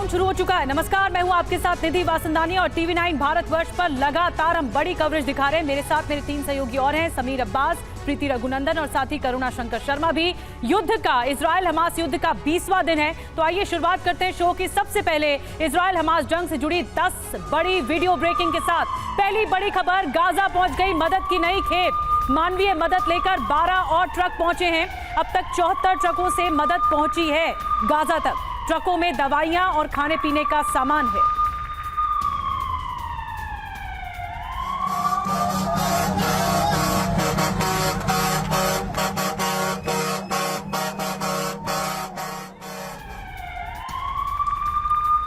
Round शुरू हो चुका है। नमस्कार, मैं हूं आपके साथ निधि वासंदानी और टीवी9 भारतवर्ष पर लगातार हम बड़ी कवरेज दिखा रहे हैं। मेरे साथ मेरे 3 सहयोगी और हैं, समीर अब्बास, प्रीति रघुनंदन और साथी करुणा शंकर शर्मा भी। युद्ध का, इजराइल हमास युद्ध का 20वां दिन है, तो आइए शुरुआत करते हैं शो की। सबसे पहले इजराइल हमास जंग से जुड़ी 10 बड़ी वीडियो ब्रेकिंग के साथ। पहली बड़ी खबर, गाजा पहुंच गई मदद की नई खेप। मानवीय मदद लेकर 12 और ट्रक पहुंचे हैं। अब तक 74 ट्रकों से मदद पहुंची है गाजा तक। ट्रकों में दवाइयां और खाने पीने का सामान है।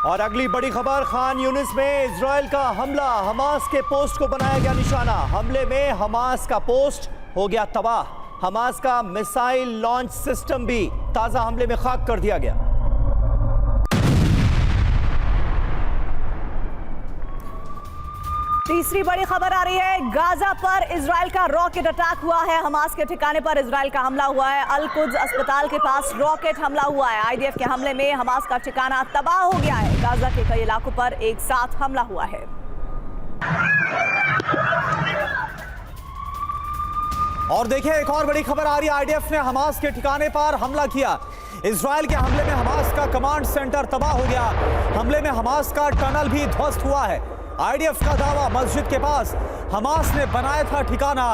और अगली बड़ी खबर, खान यूनिस में इजराइल का हमला, हमास के पोस्ट को बनाया गया निशाना। हमले में हमास का पोस्ट हो गया तबाह। हमास का मिसाइल लॉन्च सिस्टम भी ताजा हमले में खाक कर दिया गया। तीसरी बड़ी खबर आ रही है, गाजा पर इजराइल का रॉकेट अटैक हुआ है। हमास के ठिकाने पर इजराइल का हमला हुआ है। अल कुद्स अस्पताल के पास रॉकेट हमला हुआ है। आईडीएफ के हमले में हमास का ठिकाना तबाह हो गया है। गाजा के कई इलाकों पर एक साथ हमला हुआ है। और देखिए, एक और बड़ी खबर आ रही है, आईडीएफ ने हमास के ठिकाने पर हमला किया। इजराइल के हमले में हमास का कमांड सेंटर तबाह हो गया। हमले में हमास का टनल भी ध्वस्त हुआ है। आईडीएफ का दावा, मस्जिद के पास हमास ने बनाया था ठिकाना।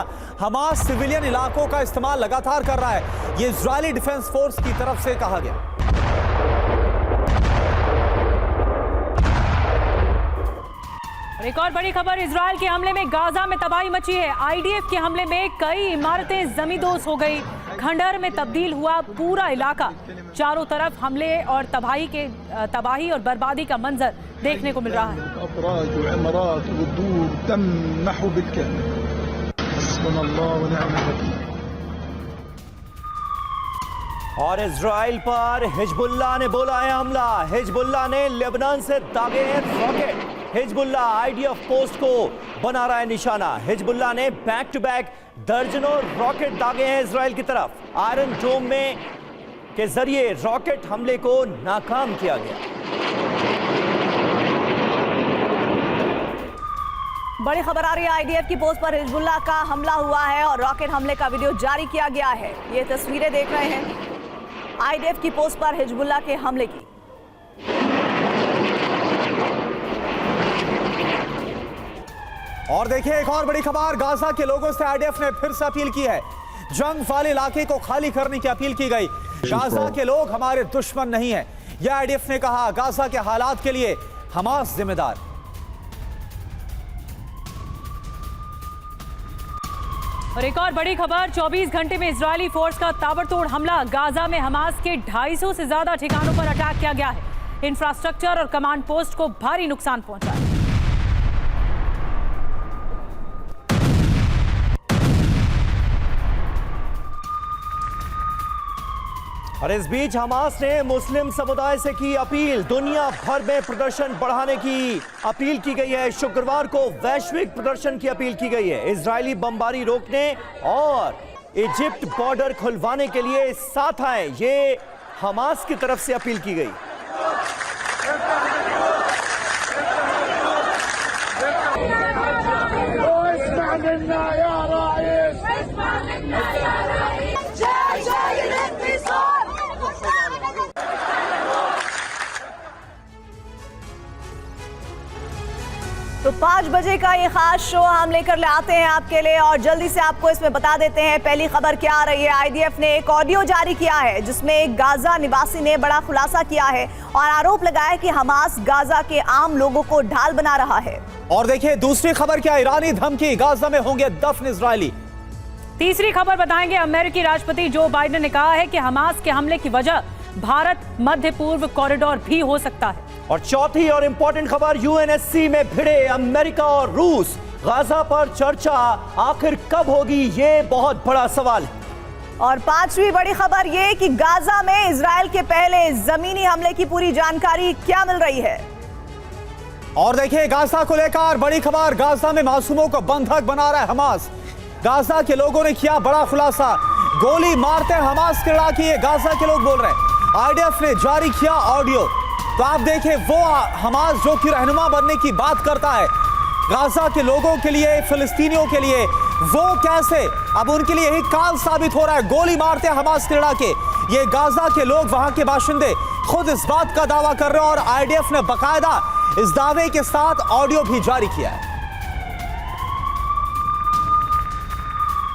हमास सिविलियन इलाकों का इस्तेमाल लगातार कर रहा है, ये इजरायली डिफेंस फोर्स की तरफ से कहा गया। एक और बड़ी खबर, इजराइल के हमले में गाजा में तबाही मची है। आईडीएफ के हमले में कई इमारतें जमींदोज हो गई। खंडहर में तब्दील हुआ पूरा इलाका। चारों तरफ हमले और तबाही और बर्बादी का मंजर देखने को मिल रहा है। और इजराइल पर हिजबुल्लाह ने बोला है हमला। हिजबुल्लाह ने लेबनान से दागे हैं रॉकेट। हिजबुल्लाह आईडीएफ पोस्ट को बना रहा है निशाना। हिजबुल्लाह ने बैक टू बैक दर्जनों रॉकेट दागे हैं इजराइल की तरफ। आयरन डोम में के जरिए रॉकेट हमले को नाकाम किया गया। बड़ी खबर आ रही है, आईडीएफ की पोस्ट पर हिजबुल्लाह का हमला हुआ है और रॉकेट हमले का वीडियो जारी किया गया है। ये तस्वीरें देख रहे हैं आईडीएफ की पोस्ट पर हिजबुल्लाह के हमले की। और देखिए, एक और बड़ी खबर, गाजा के लोगों से आईडीएफ ने फिर से अपील की है। जंग वाले इलाके को खाली करने की अपील की गई। गाजा के लोग हमारे दुश्मन नहीं हैं, यह आईडीएफ ने कहा। गाजा के हालात के लिए हमास जिम्मेदार। और एक और बड़ी खबर, 24 घंटे में इजरायली फोर्स का ताबड़तोड़ हमला। गाजा में हमास के 250 से ज्यादा ठिकानों पर अटैक किया गया है। इंफ्रास्ट्रक्चर और कमांड पोस्ट को भारी नुकसान पहुंचा है। और इस बीच हमास ने मुस्लिम समुदाय से की अपील। दुनिया भर में प्रदर्शन बढ़ाने की अपील की गई है। शुक्रवार को वैश्विक प्रदर्शन की अपील की गई है। इजरायली बमबारी रोकने और इजिप्ट बॉर्डर खुलवाने के लिए साथ आए, ये हमास की तरफ से अपील की गई। तो 5 बजे का ये खास शो हम लेकर ले आते हैं आपके लिए और जल्दी से आपको इसमें बता देते हैं पहली खबर क्या आ रही है। आईडीएफ ने एक ऑडियो जारी किया है जिसमें एक गाजा निवासी ने बड़ा खुलासा किया है और आरोप लगाया कि हमास गाजा के आम लोगों को ढाल बना रहा है। और देखिए, दूसरी खबर क्या, ईरानी धमकी, गाजा में होंगे दफन इजरायली। तीसरी खबर बताएंगे, अमेरिकी राष्ट्रपति जो बाइडेन ने कहा है कि हमास के हमले की वजह भारत मध्य पूर्व कॉरिडोर भी हो सकता है। और चौथी और इंपॉर्टेंट खबर, यूएनएससी में भिड़े अमेरिका और रूस। गाजा पर चर्चा आखिर कब होगी, ये बहुत बड़ा सवाल है। और 5वीं बड़ी खबर ये कि गाजा में इजराइल के पहले जमीनी हमले की पूरी जानकारी क्या मिल रही है। और देखिए, गाजा को लेकर बड़ी खबर, गाजा में मासूमों को बंधक बना रहा है हमास। गाजा के लोगों ने किया बड़ा खुलासा। गोली मारते हमास के लड़ाके, गाजा के लोग बोल रहे हैं। आईडीएफ ने जारी किया ऑडियो। तो आप देखिए वो हमास जो कि रहनुमा बनने की बात करता है गाजा के लोगों के लिए, फिलिस्तीनियों के लिए, वो कैसे अब उनके लिए यही काल साबित हो रहा है। गोली मारते हैं हमास के लड़ाके। ये गाजा के लोग, वहां के बाशिंदे खुद इस बात का दावा कर रहे हैं और आईडीएफ ने बकायदा इस दावे के साथ ऑडियो भी जारी किया है।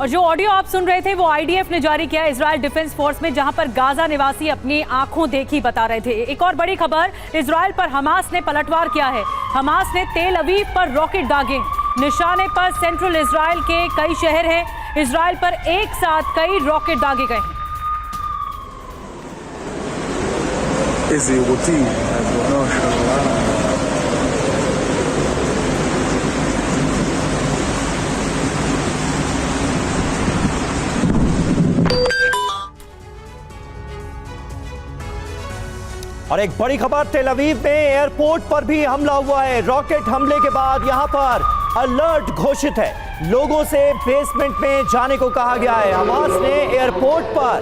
और जो ऑडियो आप सुन रहे थे वो आईडीएफ ने जारी किया इजराइल डिफेंस फोर्स में, जहां पर गाजा निवासी अपनी आंखों देखी बता रहे थे। एक और बड़ी खबर, इजराइल पर हमास ने पलटवार किया है। हमास ने तेल अवीव पर रॉकेट दागे। निशाने पर सेंट्रल इजराइल के कई शहर हैं। इजराइल पर एक साथ कई रॉकेट दागे गए हैं। और एक बड़ी खबर, तेल अवीव में एयरपोर्ट पर भी हमला हुआ है। रॉकेट हमले के बाद यहां पर अलर्ट घोषित है। लोगों से बेसमेंट में जाने को कहा गया है। हमास ने एयरपोर्ट पर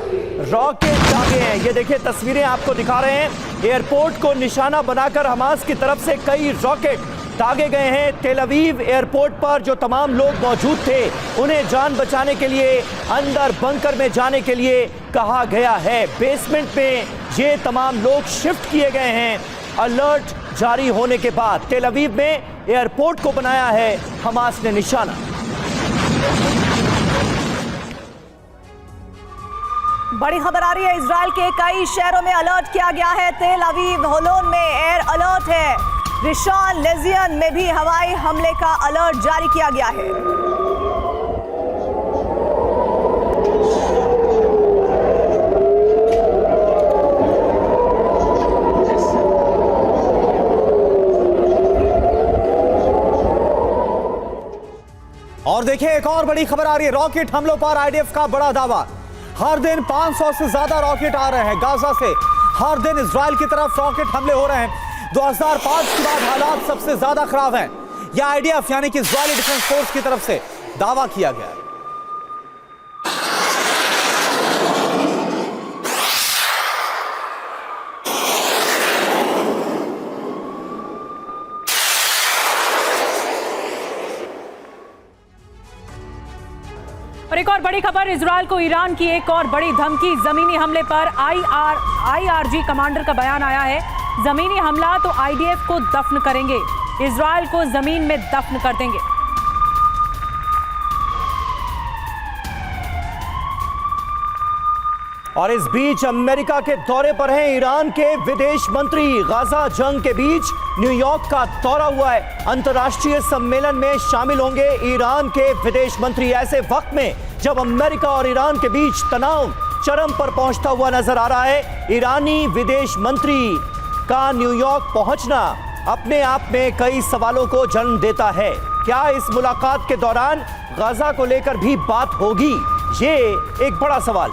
रॉकेट दागे हैं। ये देखिए तस्वीरें आपको दिखा रहे हैं। एयरपोर्ट को निशाना बनाकर हमास की तरफ से कई रॉकेट दागे गए हैं। तेल अवीव एयरपोर्ट पर जो तमाम लोग मौजूद थे उन्हें जान बचाने के लिए अंदर बंकर में जाने के लिए कहा गया है। बेसमेंट में ये तमाम लोग शिफ्ट किए गए हैं। अलर्ट जारी होने के बाद तेल अवीव में एयरपोर्ट को बनाया है हमास ने निशाना। बड़ी खबर आ रही है, इजराइल के कई शहरों में अलर्ट किया गया है। तेल अवीव, होलोन में एयर अलर्ट है। रिशॉन लेजियन में भी हवाई हमले का अलर्ट जारी किया गया है। और देखिए एक और बड़ी खबर आ रही है, रॉकेट हमलों पर आईडीएफ का बड़ा दावा। हर दिन 500 से ज्यादा रॉकेट आ रहे हैं गाजा से। हर दिन इजराइल की तरफ रॉकेट हमले हो रहे हैं। 2005 के बाद हालात सबसे ज्यादा खराब हैं। यह आईडीएफ यानी कि इजरायली डिफेंस फोर्स की तरफ से दावा किया गया है। और एक और बड़ी खबर, इजराइल को ईरान की एक और बड़ी धमकी। जमीनी हमले पर आईआरजी कमांडर का बयान आया है। जमीनी हमला तो आईडीएफ को दफन करेंगे, इजराइल को जमीन में दफन कर देंगे। और इस बीच अमेरिका के दौरे पर हैं ईरान के विदेश मंत्री। गाजा जंग के बीच न्यूयॉर्क का दौरा हुआ है। अंतर्राष्ट्रीय सम्मेलन में शामिल होंगे ईरान के विदेश मंत्री। ऐसे वक्त में जब अमेरिका और ईरान के बीच तनाव चरम पर पहुंचता हुआ नजर आ रहा है, ईरानी विदेश मंत्री का न्यूयॉर्क पहुंचना अपने आप में कई सवालों को जन्म देता है। क्या इस मुलाकात के दौरान गाजा को लेकर भी बात होगी? ये एक बड़ा सवाल।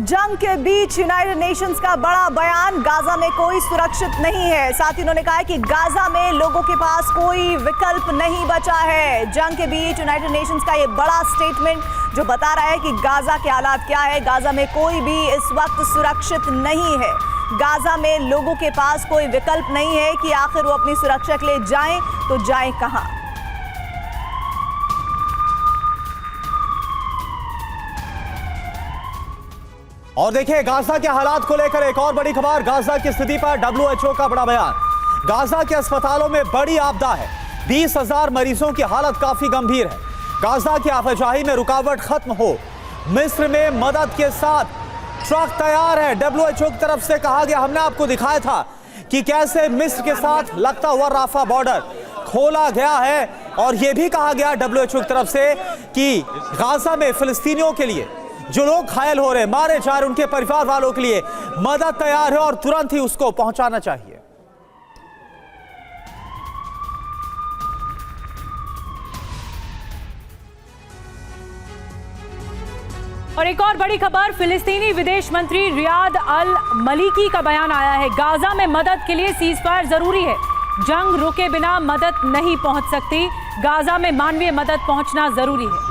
जंग के बीच यूनाइटेड नेशंस का बड़ा बयान, गाजा में कोई सुरक्षित नहीं है। साथ ही उन्होंने कहा है कि गाजा में लोगों के पास कोई विकल्प नहीं बचा है। जंग के बीच यूनाइटेड नेशंस का ये बड़ा स्टेटमेंट जो बता रहा है कि गाजा के हालात क्या है। गाजा में कोई भी इस वक्त सुरक्षित नहीं है। गाजा में लोगों के पास कोई विकल्प नहीं है कि आखिर वो अपनी सुरक्षा के लिए जाएं तो जाएं कहां। और देखिए गाजा के हालात को लेकर एक और बड़ी खबर। गाजा की स्थिति पर WHO का बड़ा बयान। गाजा के अस्पतालों में बड़ी आपदा है। 20,000 मरीजों की हालत काफी गंभीर है। गाजा की आवाजाही में रुकावट खत्म हो। मिस्र में मदद के साथ ट्रक तैयार है। WHO की तरफ से कहा गया, हमने आपको दिखाया था कि कैसे मिस्र के साथ लगता हुआ राफा बॉर्डर खोला गया है। और यह भी कहा गया WHO की तरफ से कि गाजा में फिलिस्तीनियों के लिए जो लोग घायल हो रहे, मारे जा रहे, उनके परिवार वालों के लिए मदद तैयार है और तुरंत ही उसको पहुंचाना चाहिए। और एक और बड़ी खबर, फिलिस्तीनी विदेश मंत्री रियाद अल मलीकी का बयान आया है। गाजा में मदद के लिए सीजफायर जरूरी है। जंग रुके बिना मदद नहीं पहुंच सकती। गाजा में मानवीय मदद पहुंचना जरूरी है।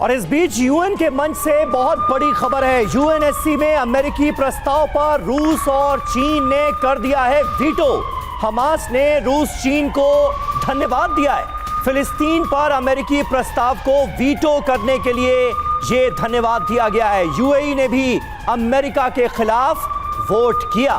और इस बीच यूएन के मंच से बहुत बड़ी खबर है। यूएनएससी में अमेरिकी प्रस्ताव पर रूस और चीन ने कर दिया है वीटो। हमास ने रूस चीन को धन्यवाद दिया है। फिलिस्तीन पर अमेरिकी प्रस्ताव को वीटो करने के लिए ये धन्यवाद दिया गया है। यूएई ने भी अमेरिका के खिलाफ वोट किया।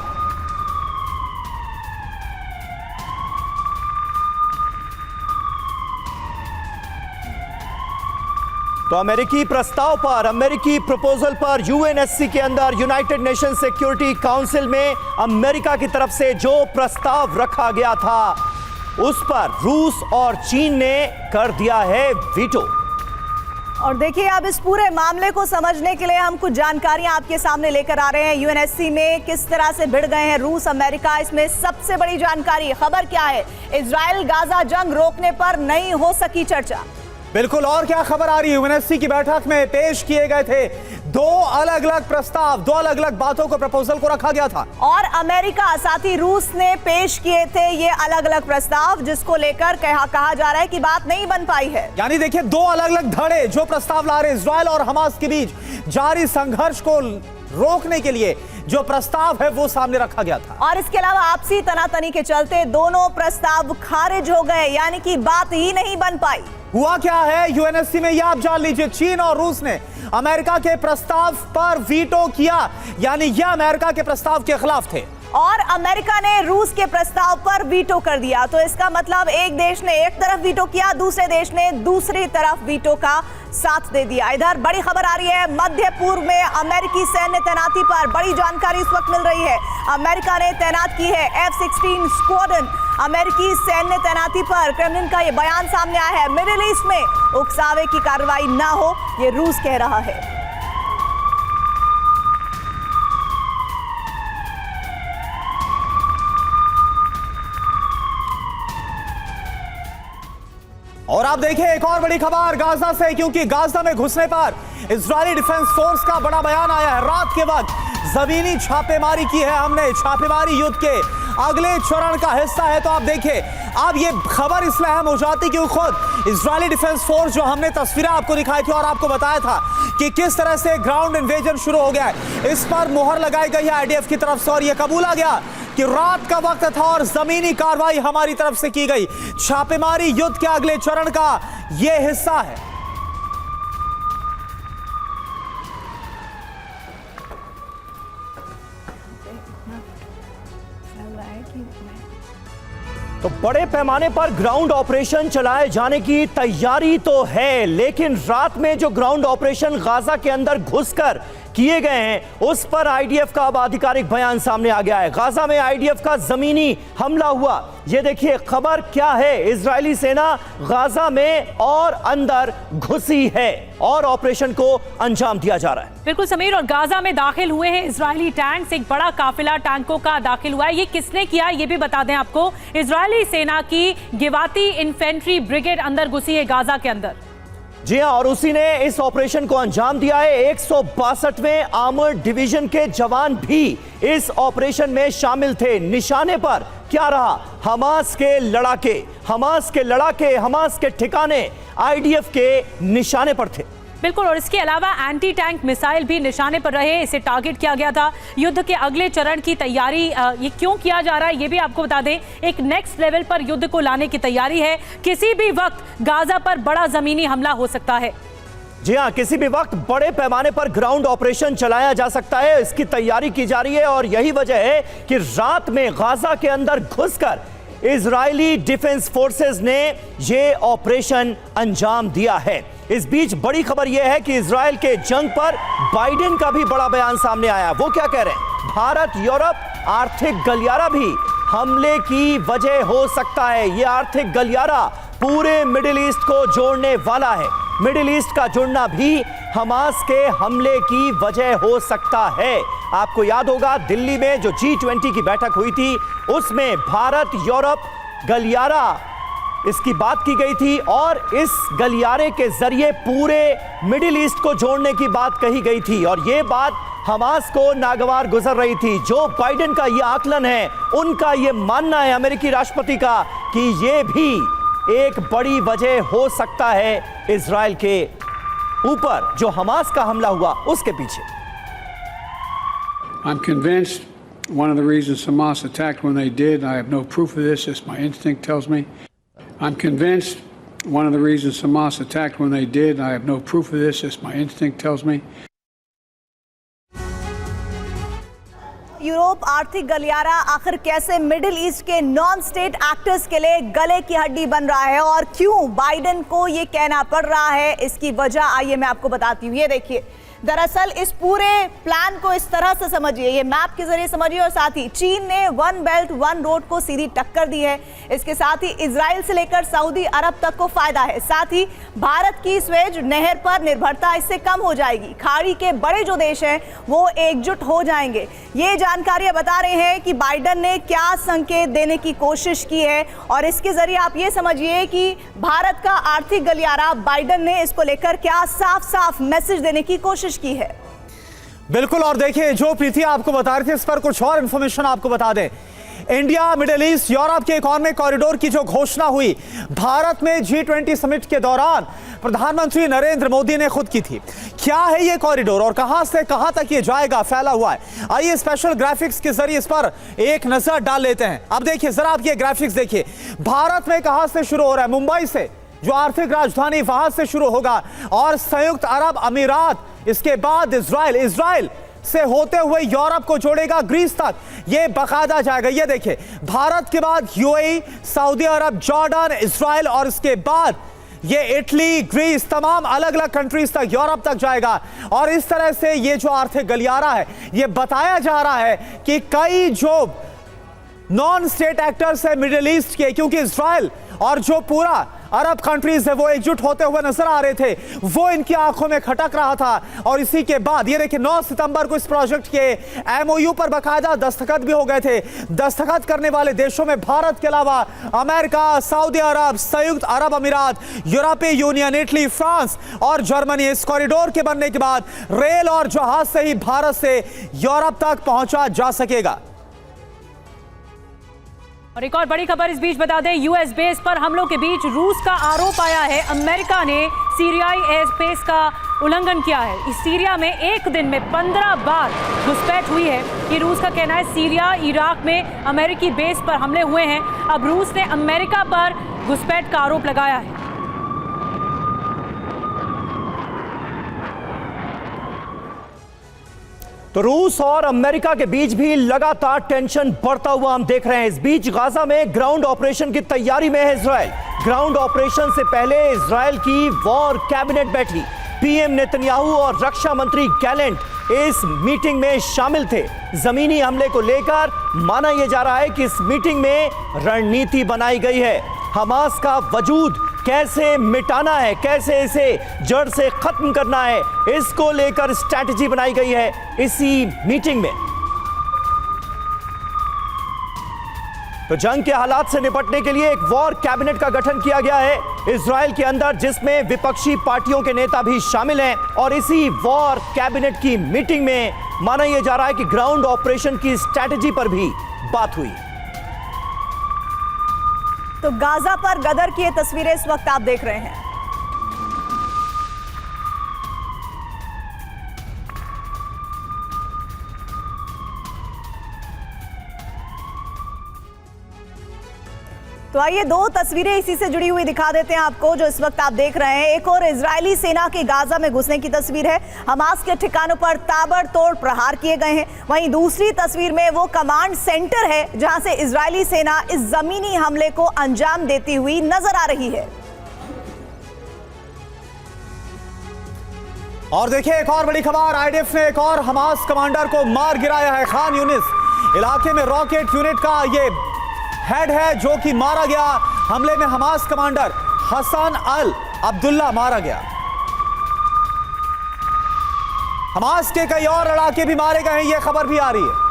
तो अमेरिकी प्रस्ताव पर, अमेरिकी प्रपोजल पर यूएनएससी के अंदर यूनाइटेड नेशन सिक्योरिटी काउंसिल में अमेरिका की तरफ से जो प्रस्ताव रखा गया था उस पर रूस और चीन ने कर दिया है वीटो। और देखिए, अब इस पूरे मामले को समझने के लिए हम कुछ जानकारियां आपके सामने लेकर आ रहे हैं। यूएनएससी में किस तरह से भिड़ गए हैं रूस अमेरिका, इसमें सबसे बड़ी जानकारी, खबर क्या है? इजराइल गाजा जंग रोकने पर नहीं हो सकी चर्चा। बिल्कुल, और क्या खबर आ रही है? यूएनएससी की बैठक में पेश किए गए थे दो अलग अलग प्रस्ताव, दो अलग अलग बातों को प्रपोजल को रखा गया था। और अमेरिका साथ ही रूस ने पेश किए थे ये अलग अलग प्रस्ताव, जिसको लेकर कहा जा रहा है कि बात नहीं बन पाई है। यानी देखिए, दो अलग अलग धड़े जो प्रस्ताव ला रहे इजराइल और हमास के बीच जारी संघर्ष को रोकने के लिए जो प्रस्ताव है वो सामने रखा गया था। और इसके अलावा आपसी तनातनी के चलते दोनों प्रस्ताव खारिज हो गए, यानी कि बात ही नहीं बन पाई। हुआ क्या है यूएनएससी में, यह आप जान लीजिए। चीन और रूस ने अमेरिका के प्रस्ताव पर वीटो किया, यानी यह अमेरिका के प्रस्ताव के खिलाफ थे। और अमेरिका ने रूस के प्रस्ताव पर वीटो कर दिया। तो इसका मतलब एक देश ने एक तरफ वीटो किया, दूसरे देश ने दूसरी तरफ वीटो का साथ दे दिया। इधर बड़ी खबर आ रही है, मध्य पूर्व में अमेरिकी सैन्य तैनाती पर बड़ी जानकारी इस वक्त मिल रही है। अमेरिका ने तैनात की है F-16 स्क्वाड्रन। अमेरिकी सैन्य तैनाती पर क्रेमलिन का यह बयान सामने आया है। मिडिल ईस्ट में उकसावे की कार्रवाई ना हो, यह रूस कह रहा है। और आप देखिए एक और बड़ी खबर गाजा से, क्योंकि गाजा में घुसने पर इजरायली डिफेंस फोर्स का बड़ा बयान आया है। रात के वक्त जमीनी छापेमारी की है हमने। छापेमारी युद्ध के अगले चरण का हिस्सा है। तो आप देखिए, अब ये खबर इसलिए अहम हो जाती क्योंकि खुद इजरायली डिफेंस फोर्स, जो हमने तस्वीरें आपको दिखाई थी और आपको बताया था कि किस तरह से ग्राउंड इन्वेजन शुरू हो गया है, इस पर मुहर लगाई गई है आईडीएफ की तरफ से। और यह कबूला गया कि रात का वक्त था और जमीनी कार्रवाई हमारी तरफ से की गई। छापेमारी युद्ध के अगले चरण का यह हिस्सा है। तो बड़े पैमाने पर ग्राउंड ऑपरेशन चलाए जाने की तैयारी तो है, लेकिन रात में जो ग्राउंड ऑपरेशन गाजा के अंदर घुसकर किए गए हैं उस पर आईडीएफ का अब आधिकारिक बयान सामने आ गया है। गाजा में आईडीएफ का जमीनी हमला हुआ। ये देखिए खबर क्या है, इजरायली सेना गाजा में और अंदर घुसी है और ऑपरेशन को अंजाम दिया जा रहा है। बिल्कुल समीर, और गाजा में दाखिल हुए हैं इजरायली टैंक्स। एक बड़ा काफिला टैंकों का दाखिल हुआ है। ये किसने किया ये भी बता दें आपको। इजरायली सेना की गिवाती इन्फेंट्री ब्रिगेड अंदर घुसी है गाजा के अंदर। जी हां, और उसी ने इस ऑपरेशन को अंजाम दिया है। 162वें आर्मर्ड डिवीजन के जवान भी इस ऑपरेशन में शामिल थे। निशाने पर क्या रहा? हमास के लड़ाके, हमास के ठिकाने आईडीएफ के निशाने पर थे। बिल्कुल, और इसके अलावा एंटी टैंक मिसाइल भी निशाने पर रहे, इसे टारगेट किया गया था। युद्ध के अगले चरण की तैयारी ये क्यों किया जा रहा है ये भी आपको बता दें। एक नेक्स्ट लेवल पर युद्ध को लाने की तैयारी है। किसी भी वक्त गाजा पर बड़ा जमीनी हमला हो सकता है। जी हां, किसी भी वक्त बड़े पैमाने पर ग्राउंड ऑपरेशन चलाया जा सकता है, इसकी तैयारी की जा रही है। और यही वजह है कि रात में गाजा के अंदर घुसकर इजरायली डिफेंस फोर्सेस ने यह ऑपरेशन अंजाम दिया है। इस बीच बड़ी खबर यह है कि इजरायल के जंग पर बाइडेन का भी बड़ा बयान सामने आया। वो क्या कह रहे हैं? भारत यूरोप आर्थिक गलियारा भी हमले की वजह हो सकता है। यह आर्थिक गलियारा पूरे मिडिल ईस्ट को जोड़ने वाला है। मिडिल ईस्ट का जुड़ना भी हमास के हमले की वजह हो सकता है। आपको याद होगा दिल्ली में जो G20 की बैठक हुई थी उसमें भारत यूरोप गलियारा इसकी बात की गई थी और इस गलियारे के जरिए पूरे मिडिल ईस्ट को जोड़ने की बात कही गई थी। और यह बात हमास को नागवार गुजर रही थी। जो बाइडेन का यह आकलन है, उनका यह मानना है अमेरिकी राष्ट्रपति का कि यह भी एक बड़ी वजह हो सकता है इजरायल के ऊपर जो हमास का हमला हुआ उसके पीछे। I'm convinced one of the reasons Hamas attacked when they did, I have no proof of this, just my instinct tells me. I'm convinced one of the reasons Hamas attacked when they did, I have no proof of this, just my instinct tells me. Europe आर्थिक गलियारा आखिर कैसे middle east के non state actors के लिए गले की हड्डी बन रहा है और क्यों बाइडेन को ये कहना पड़ रहा है, इसकी वजह आइए मैं आपको बताती हूँ। ये देखिए, दरअसल इस पूरे प्लान को इस तरह से समझिए, ये मैप के जरिए समझिए। और साथ ही चीन ने वन बेल्ट वन रोड को सीधी टक्कर दी है। इसके साथ ही इजराइल से लेकर सऊदी अरब तक को फायदा है। साथ ही भारत की स्वेज नहर पर निर्भरता इससे कम हो जाएगी। खाड़ी के बड़े जो देश हैं वो एकजुट हो जाएंगे। ये जानकारियां बता रहे हैं कि बाइडेन ने क्या संकेत देने की कोशिश की है और इसके जरिए आप ये समझिए कि भारत का आर्थिक गलियारा बाइडेन ने इसको लेकर क्या साफ साफ मैसेज देने की कोशिश की है। बिल्कुल, और देखिए जो प्रीति आपको बता रही थी इस पर कुछ और इंफॉर्मेशन आपको बता दें। इंडिया, मिडिल ईस्ट, यूरोप के इकोनॉमिक कॉरिडोर की जो घोषणा हुई भारत में G20 समिट के दौरान प्रधानमंत्री नरेंद्र मोदी ने खुद की थी। क्या है ये कॉरिडोर और कहां से कहां तक ये जाएगा, फैला हुआ है? आइए स्पेशल ग्राफिक्स के जरिए इस पर एक नजर डाल लेते हैं। अब देखिए जरा आप ये ग्राफिक्स देखिए, भारत में कहां से शुरू हो रहा है? मुंबई से, जो आर्थिक राजधानी वहां से शुरू होगा और संयुक्त अरब अमीरात, इसके बाद इजराइल से होते हुए यूरोप को जोड़ेगा ग्रीस तक, ये बाकायदा जाएगा। ये देखिए, भारत के बाद यूएई, सऊदी अरब, जॉर्डन, इजराइल और इसके बाद ये इटली, ग्रीस, तमाम अलग अलग कंट्रीज तक, यूरोप तक जाएगा। और इस तरह से ये जो आर्थिक गलियारा है, ये बताया जा रहा है कि कई जो नॉन स्टेट एक्टर्स है मिडिल ईस्ट के, क्योंकि इजराइल और जो पूरा अरब कंट्रीज है वो एकजुट होते हुए नजर आ रहे थे, वो इनकी आंखों में खटक रहा था। और इसी के बाद ये देखिए 9 सितंबर को इस प्रोजेक्ट के एमओयू पर बाकायदा दस्तखत भी हो गए थे। दस्तखत करने वाले देशों में भारत के अलावा अमेरिका, सऊदी अरब, संयुक्त अरब अमीरात, यूरोपीय यूनियन, इटली, फ्रांस और जर्मनी। इस कॉरिडोर के बनने के बाद रेल और जहाज से ही भारत से यूरोप तक पहुंचा जा सकेगा। और एक और बड़ी खबर इस बीच बता दें, यूएस बेस पर हमलों के बीच रूस का आरोप आया है अमेरिका ने सीरियाई एयर स्पेस का उल्लंघन किया है। इस सीरिया में एक दिन में 15 बार घुसपैठ हुई है। ये रूस का कहना है। सीरिया, इराक में अमेरिकी बेस पर हमले हुए हैं। अब रूस ने अमेरिका पर घुसपैठ का आरोप लगाया है। तो रूस और अमेरिका के बीच भी लगातार टेंशन बढ़ता हुआ हम देख रहे हैं। इस बीच गाजा में ग्राउंड ऑपरेशन की तैयारी में है इजराइल। ग्राउंड ऑपरेशन से पहले इजराइल की वॉर कैबिनेट बैठी। पीएम नेतन्याहू और रक्षा मंत्री गैलेंट इस मीटिंग में शामिल थे। जमीनी हमले को लेकर माना यह जा रहा है कि इस मीटिंग में रणनीति बनाई गई है। हमास का वजूद कैसे मिटाना है, कैसे इसे जड़ से खत्म करना है, इसको लेकर स्ट्रैटेजी बनाई गई है इसी मीटिंग में। तो जंग के हालात से निपटने के लिए एक वॉर कैबिनेट का गठन किया गया है इजराइल के अंदर, जिसमें विपक्षी पार्टियों के नेता भी शामिल हैं। और इसी वॉर कैबिनेट की मीटिंग में माना यह जा रहा है कि ग्राउंड ऑपरेशन की स्ट्रैटेजी पर भी बात हुई। तो गाजा पर गदर की ये तस्वीरें इस वक्त आप देख रहे हैं। तो आइए दो तस्वीरें इसी से जुड़ी हुई दिखा देते हैं आपको, जो इस वक्त आप देख रहे हैं। एक और इजरायली सेना के गाजा में घुसने की तस्वीर है। हमास के ठिकानों पर ताबड़तोड़ प्रहार किए गए हैं। वहीं दूसरी तस्वीर में वो कमांड सेंटर है जहां से इजरायली सेना इस जमीनी हमले को अंजाम देती हुई नजर आ रही है। और देखिए एक और बड़ी खबर, आईडीएफ ने एक और हमास कमांडर को मार गिराया है। खान यूनिस इलाके में रॉकेट यूनिट का ये हेड है जो कि मारा गया। हमले में हमास कमांडर हसन अल अब्दुल्ला मारा गया। हमास के कई और लड़ाके भी मारे गए हैं, यह खबर भी आ रही है।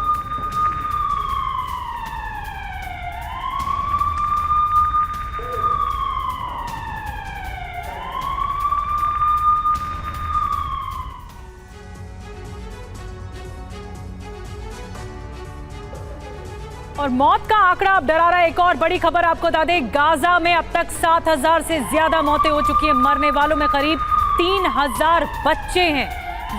और मौत का आंकड़ा अब डरा रहा है। एक और बड़ी खबर आपको बता दें, गाजा में अब तक 7,000 से ज्यादा मौतें हो चुकी हैं। मरने वालों में करीब 3,000 बच्चे हैं।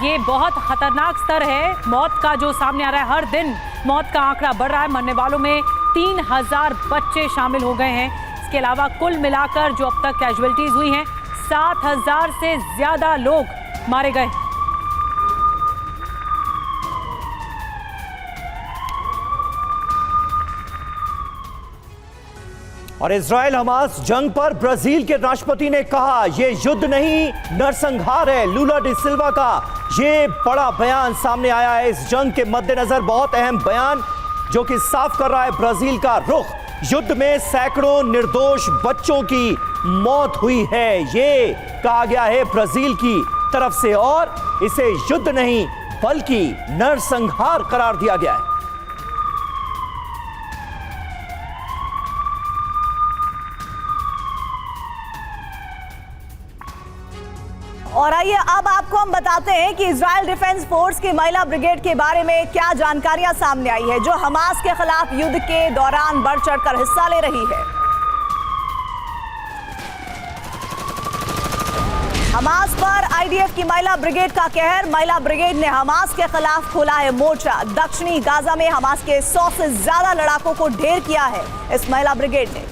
ये बहुत खतरनाक स्तर है मौत का जो सामने आ रहा है। हर दिन मौत का आंकड़ा बढ़ रहा है। मरने वालों में 3,000 बच्चे शामिल हो गए हैं। इसके अलावा कुल मिलाकर जो अब तक कैजुअलिटीज हुई हैं, 7,000 से ज्यादा लोग मारे गए। और इजराइल हमास जंग पर ब्राजील के राष्ट्रपति ने कहा यह युद्ध नहीं नरसंहार है। लूला डी सिल्वा का यह बड़ा बयान सामने आया है इस जंग के मद्देनजर। बहुत अहम बयान जो कि साफ कर रहा है ब्राजील का रुख। युद्ध में सैकड़ों निर्दोष बच्चों की मौत हुई है, ये कहा गया है ब्राजील की तरफ से, और इसे युद्ध नहीं बल्कि नरसंहार करार दिया गया है। और आइए अब आपको हम बताते हैं कि इजराइल डिफेंस फोर्स की महिला ब्रिगेड के बारे में क्या जानकारियां सामने आई है, जो हमास के खिलाफ युद्ध के दौरान बढ़ चढ़कर हिस्सा ले रही है। हमास पर आईडीएफ की महिला ब्रिगेड का कहर। महिला ब्रिगेड ने हमास के खिलाफ खोला है मोर्चा। दक्षिणी गाजा में हमास के 100 से ज्यादा लड़ाकों को ढेर किया है इस महिला ब्रिगेड ने।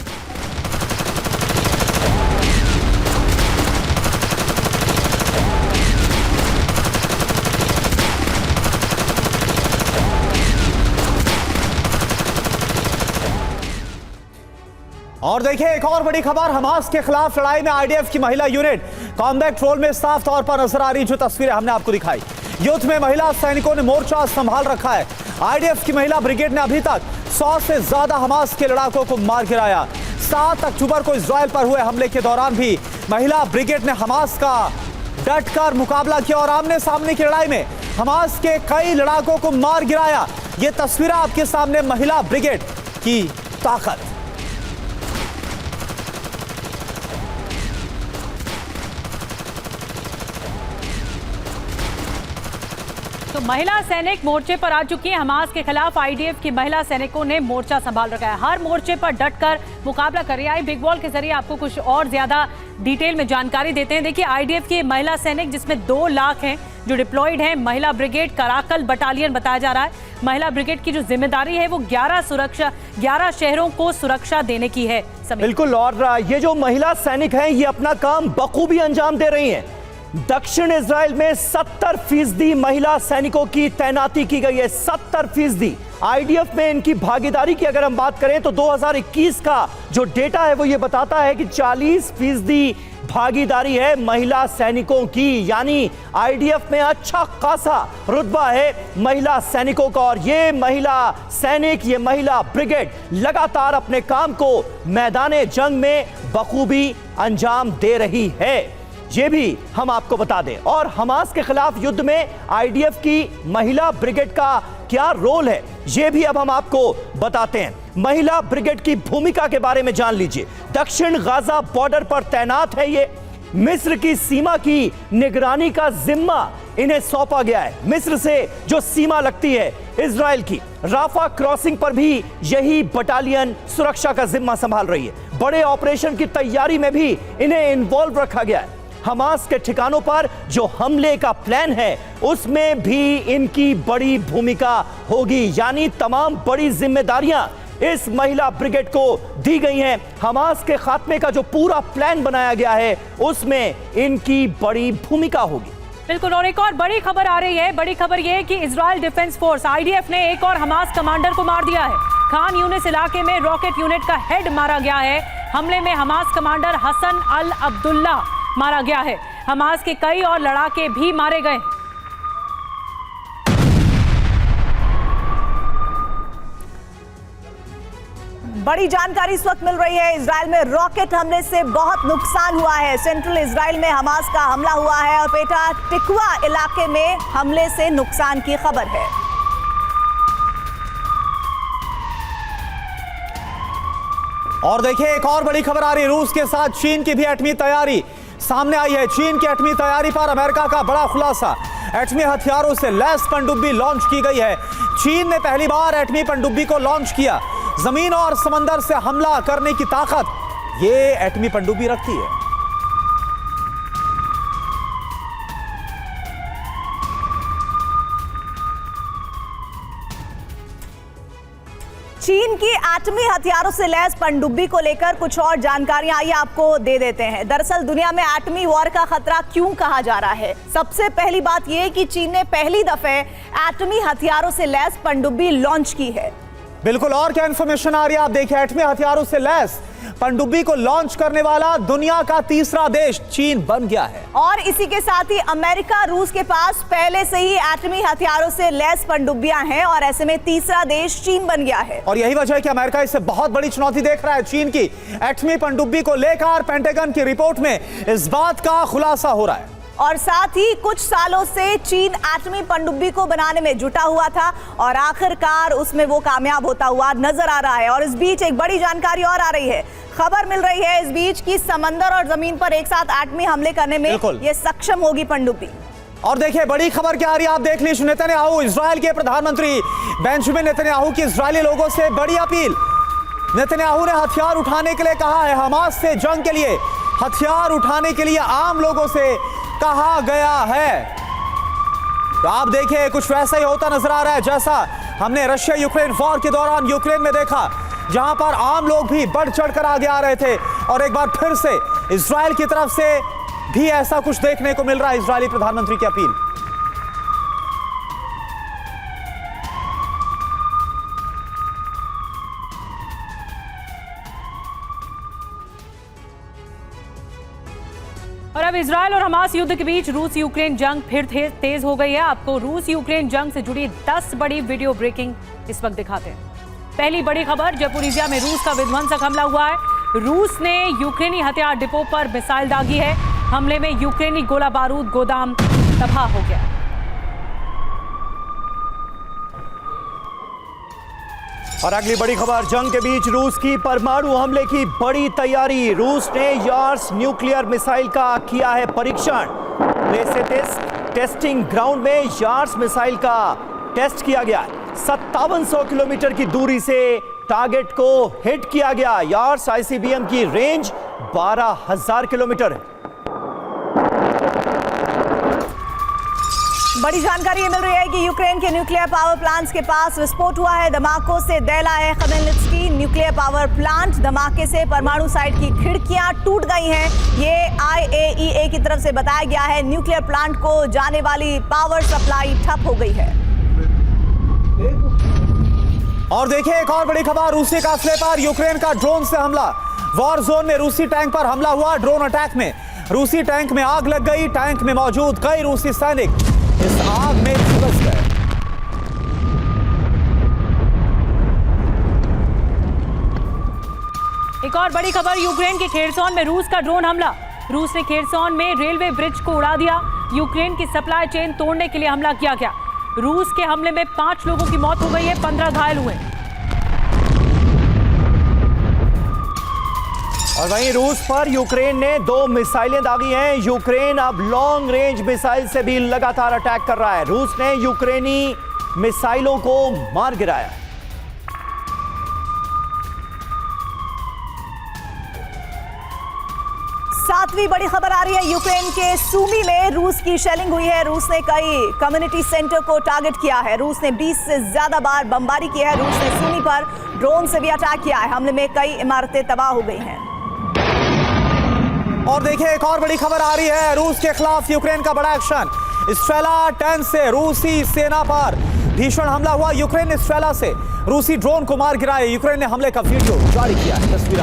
और देखिए एक और बड़ी खबर, हमास के खिलाफ लड़ाई में आईडीएफ की महिला यूनिट कॉम्बैट रोल में साफ तौर पर नजर आ रही। जो तस्वीरें हमने आपको दिखाई, युद्ध में महिला सैनिकों ने मोर्चा संभाल रखा है। आईडीएफ की महिला ब्रिगेड ने अभी तक 100 से ज्यादा हमास के लड़ाकों को मार गिराया। 7 अक्टूबर को इजराइल पर हुए हमले के दौरान भी महिला ब्रिगेड ने हमास का डटकर मुकाबला किया और आमने सामने की लड़ाई में हमास के कई लड़ाकों को मार गिराया। ये तस्वीरें आपके सामने महिला ब्रिगेड की ताकत। तो महिला सैनिक मोर्चे पर आ चुकी हैं। हमास के खिलाफ आईडीएफ की महिला सैनिकों ने मोर्चा संभाल रखा है। हर मोर्चे पर डटकर मुकाबला कर रही है। बिग बॉल के जरिए आपको कुछ और ज्यादा डिटेल में जानकारी देते हैं। देखिए, आईडीएफ की महिला सैनिक जिसमें 2 लाख हैं जो डिप्लॉयड हैं। महिला ब्रिगेड कराकल बटालियन बताया जा रहा है। महिला ब्रिगेड की जो जिम्मेदारी है वो 11 शहरों को सुरक्षा देने की है। बिल्कुल, और ये जो महिला सैनिक हैं ये अपना काम बखूबी अंजाम दे रही हैं। दक्षिण इजराइल में 70% महिला सैनिकों की तैनाती की गई है। 70%। आईडीएफ में इनकी भागीदारी की अगर हम बात करें तो 2021 का जो डेटा है वो ये बताता है कि 40% भागीदारी है महिला सैनिकों की। यानी आईडीएफ में अच्छा खासा रुतबा है महिला सैनिकों का। और ये महिला सैनिक, ये महिला ब्रिगेड लगातार अपने काम को मैदान जंग में बखूबी अंजाम दे रही है, ये भी हम आपको बता दें। और हमास के खिलाफ युद्ध में आईडीएफ की महिला ब्रिगेड का क्या रोल है ये भी अब हम आपको बताते हैं। महिला ब्रिगेड की भूमिका के बारे में जान लीजिए। दक्षिण गाजा बॉर्डर पर तैनात है ये। मिस्र की सीमा की निगरानी का जिम्मा इन्हें सौंपा गया है। मिस्र से जो सीमा लगती है इजराइल की, राफा क्रॉसिंग पर भी यही बटालियन सुरक्षा का जिम्मा संभाल रही है। बड़े ऑपरेशन की तैयारी में भी इन्हें इन्वॉल्व रखा गया है। हमास के ठिकानों पर जो हमले का प्लान है उसमें भी इनकी बड़ी भूमिका होगी, यानी तमाम बड़ी जिम्मेदारियां इस महिला ब्रिगेड को दी गई हैं। हमास के खात्मे का जो पूरा प्लान बनाया गया है उसमें इनकी बड़ी भूमिका होगी। बिल्कुल, और एक और बड़ी खबर आ रही है। बड़ी खबर यह है कि इजराइल डिफेंस फोर्स आईडीएफ ने एक और हमास कमांडर को मार दिया है। खान यूनिस इलाके में रॉकेट यूनिट का हेड मारा गया है। हमले में हमास कमांडर हसन अल अब्दुल्ला मारा गया है। हमास के कई और लड़ाके भी मारे गए। बड़ी जानकारी इस वक्त मिल रही है। इजराइल में रॉकेट हमले से बहुत नुकसान हुआ है। सेंट्रल इजराइल में हमास का हमला हुआ है और पेटा टिकवा इलाके में हमले से नुकसान की खबर है। और देखिए एक और बड़ी खबर आ रही है, रूस के साथ चीन की भी एटमी तैयारी सामने आई है। चीन की एटमी तैयारी पर अमेरिका का बड़ा खुलासा। एटमी हथियारों से लैस पनडुब्बी लॉन्च की गई है। चीन ने पहली बार एटमी पनडुब्बी को लॉन्च किया। जमीन और समंदर से हमला करने की ताकत ये एटमी पनडुब्बी रखती है। चीन की एटमी हथियारों से लैस पनडुब्बी को लेकर कुछ और जानकारियां आइए आपको दे देते हैं। दरअसल दुनिया में एटमी वॉर का खतरा क्यों कहा जा रहा है? सबसे पहली बात यह कि चीन ने पहली दफे एटमी हथियारों से लैस पनडुब्बी लॉन्च की है। बिल्कुल, और क्या इंफॉर्मेशन आ रही है आप देखिए। एटमी हथियारों से लैस पनडुब्बी को लॉन्च करने वाला दुनिया का तीसरा देश चीन बन गया है। और इसी के साथ ही अमेरिका रूस के पास पहले से ही एटमी हथियारों से लैस पनडुब्बियां हैं और ऐसे में तीसरा देश चीन बन गया है। और यही वजह है कि अमेरिका इसे बहुत बड़ी चुनौती देख रहा है। चीन की एटमी पनडुब्बी को लेकर पेंटागन की रिपोर्ट में इस बात का खुलासा हो रहा है। और साथ ही कुछ सालों से चीन एटमी पनडुब्बी को बनाने में जुटा हुआ था और आखिरकार उसमें वो कामयाब होता हुआ नजर आ रहा है। और इस बीच एक बड़ी जानकारी और आ रही है। खबर मिल रही है इस बीच की समंदर और जमीन पर एक साथ एटमी हमले करने में ये सक्षम होगी पनडुब्बी। और देखिए बड़ी खबर क्या आ रही है आप देख लीजिए। नेतन्याहू, इजराइल के प्रधानमंत्री बेंजामिन नेतन्याहू की इजरायली लोगों से बड़ी अपील। नेतन्याहू ने हथियार उठाने के लिए कहा है। हमास से जंग के लिए हथियार उठाने के लिए आम लोगों से कहा गया है। तो आप देखिए कुछ वैसा ही होता नजर आ रहा है जैसा हमने रशिया यूक्रेन वॉर के दौरान यूक्रेन में देखा, जहां पर आम लोग भी बढ़ चढ़कर आगे आ रहे थे। और एक बार फिर से इजराइल की तरफ से भी ऐसा कुछ देखने को मिल रहा है। इजरायली प्रधानमंत्री की अपील। और अब इजराइल और हमास युद्ध के बीच रूस यूक्रेन जंग फिर तेज हो गई है। आपको रूस यूक्रेन जंग से जुड़ी 10 बड़ी वीडियो ब्रेकिंग इस वक्त दिखाते हैं। पहली बड़ी खबर, ज़पोरिज़िया में रूस का विध्वंसक हमला हुआ है। रूस ने यूक्रेनी हथियार डिपो पर मिसाइल दागी है। हमले में यूक्रेनी गोला बारूद गोदाम तबाह हो गया। और अगली बड़ी खबर, जंग के बीच रूस की परमाणु हमले की बड़ी तैयारी। रूस ने यार्स न्यूक्लियर मिसाइल का किया है परीक्षण। टेस्टिंग ग्राउंड में यार्स मिसाइल का टेस्ट किया गया। 5700 किलोमीटर की दूरी से टारगेट को हिट किया गया। यार्स आईसीबीएम की रेंज 12,000 किलोमीटर है। बड़ी जानकारी ये मिल रही है कि यूक्रेन के न्यूक्लियर पावर प्लांट्स के पास विस्फोट हुआ है। धमाकों से दहला है खमेल्नित्स्की न्यूक्लियर पावर प्लांट। धमाके से परमाणु साइट की खिड़कियां टूट गई हैं। ये IAEA की तरफ से बताया गया है। न्यूक्लियर प्लांट को जाने वाली पावर सप्लाई ठप हो गई है। और देखिए एक और बड़ी खबर, रूसी काफिले पर यूक्रेन का ड्रोन से हमला। वॉर जोन में रूसी टैंक पर हमला हुआ। ड्रोन अटैक में रूसी टैंक में आग लग गई। टैंक में मौजूद कई रूसी सैनिक इस आग में झुलस गए। एक और बड़ी खबर, यूक्रेन के खेरसोन में रूस का ड्रोन हमला। रूस ने खेरसोन में रेलवे ब्रिज को उड़ा दिया। यूक्रेन की सप्लाई चेन तोड़ने के लिए हमला किया गया। रूस के हमले में 5 लोगों की मौत हो गई है, 15 घायल हुए। और वहीं रूस पर यूक्रेन ने 2 मिसाइलें दागी हैं। यूक्रेन अब लॉन्ग रेंज मिसाइल से भी लगातार अटैक कर रहा है। रूस ने यूक्रेनी मिसाइलों को मार गिराया। सातवीं बड़ी खबर आ रही है, यूक्रेन के सूमी में रूस की शेलिंग हुई है। रूस ने कई कम्युनिटी सेंटर को टारगेट किया है। रूस ने 20 से ज्यादा बार बमबारी की है। रूस ने सूमी पर ड्रोन से भी अटैक किया है। हमले में कई इमारतें तबाह हो गई हैं। और देखिए एक और बड़ी खबर आ रही है, रूस के खिलाफ यूक्रेन का बड़ा एक्शन। स्ट्रेला 10 से रूसी सेना पर भीषण हमला हुआ। यूक्रेन ने स्ट्रेला से रूसी ड्रोन को मार गिराया। यूक्रेन ने हमले का वीडियो जारी किया है। तस्वीर